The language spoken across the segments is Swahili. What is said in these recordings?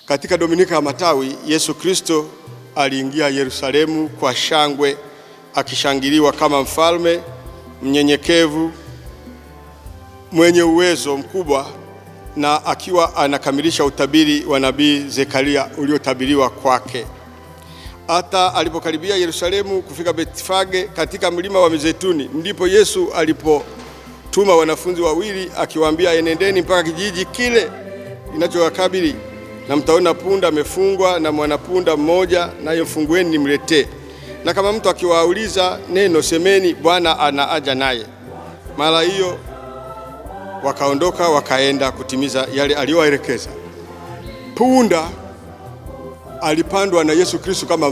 Katika Dominika ya Matawi, Yesu Kristo aliingia Yerusalemu kwa shangwe, akishangiliwa kama mfalme mnyenyekevu, mwenye uwezo mkubwa, na akiwa anakamilisha utabiri wa nabii Zekaria uliotabiriwa kwake. Hata alipokaribia Yerusalemu kufika Betfage katika mlima wa Mizeituni, ndipo Yesu alipotuma wanafunzi wawili akiwaambia, enendeni mpaka kijiji kile kinachowakabili, na mtaona punda amefungwa na mwanapunda mmoja, naye mfungueni nimletee. Na kama mtu akiwauliza neno, semeni Bwana anaaja naye. Mara hiyo wakaondoka wakaenda kutimiza yale aliyowaelekeza. Punda alipandwa na Yesu Kristo kama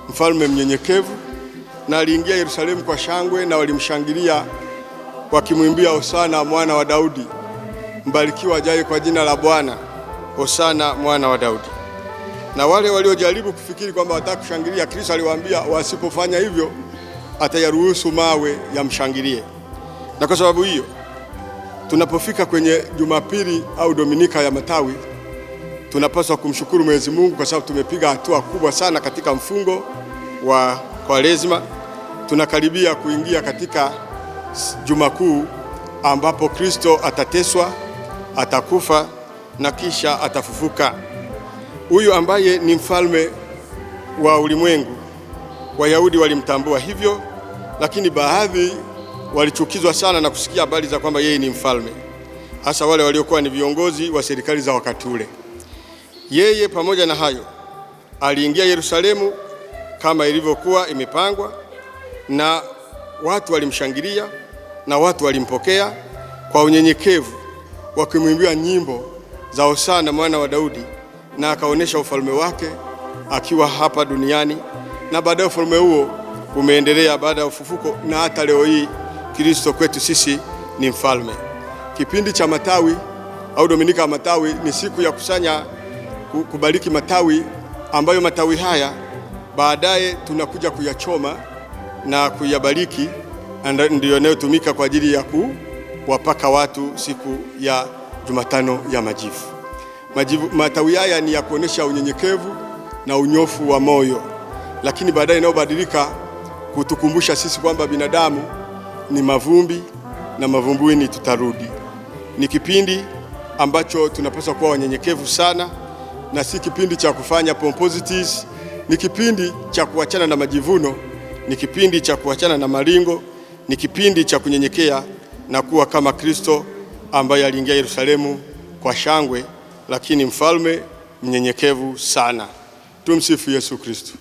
mfalme mnyenyekevu, na aliingia Yerusalemu kwa shangwe, na walimshangilia wakimwimbia, Hosana mwana wa Daudi, mbarikiwa ajaye kwa jina la Bwana, Hosana mwana wa Daudi. Na wale waliojaribu kufikiri kwamba wataka kushangilia, Kristo aliwaambia wasipofanya hivyo atayaruhusu mawe yamshangilie. Na kwa sababu hiyo, tunapofika kwenye Jumapili au Dominika ya Matawi, tunapaswa kumshukuru Mwenyezi Mungu kwa sababu tumepiga hatua kubwa sana katika mfungo wa Kwaresima. Tunakaribia kuingia katika Juma Kuu ambapo Kristo atateswa, atakufa na kisha atafufuka. Huyu ambaye ni mfalme wa ulimwengu, Wayahudi walimtambua hivyo, lakini baadhi walichukizwa sana na kusikia habari za kwamba yeye ni mfalme, hasa wale waliokuwa ni viongozi wa serikali za wakati ule. Yeye pamoja na hayo aliingia Yerusalemu kama ilivyokuwa imepangwa, na watu walimshangilia na watu walimpokea kwa unyenyekevu, wakimwimbia nyimbo za Hosana mwana wa Daudi, na akaonesha ufalme wake akiwa hapa duniani, na baadaye ufalme huo umeendelea baada ya ufufuko, na hata leo hii Kristo kwetu sisi ni mfalme. Kipindi cha Matawi au Dominika ya Matawi ni siku ya kubariki matawi, ambayo matawi haya baadaye tunakuja kuyachoma na kuyabariki, ndio yanayotumika kwa ajili ya kuwapaka watu siku ya Jumatano ya Majivu. Matawi haya ni ya kuonesha unyenyekevu na unyofu wa moyo, lakini baadaye inayobadilika kutukumbusha sisi kwamba binadamu ni mavumbi na mavumbini tutarudi. Ni kipindi ambacho tunapaswa kuwa wanyenyekevu sana, na si kipindi cha kufanya pomposities. Ni kipindi cha kuachana na majivuno, ni kipindi cha kuachana na maringo, ni kipindi cha kunyenyekea na kuwa kama Kristo ambaye aliingia Yerusalemu kwa shangwe, lakini mfalme mnyenyekevu sana. Tumsifu Yesu Kristo.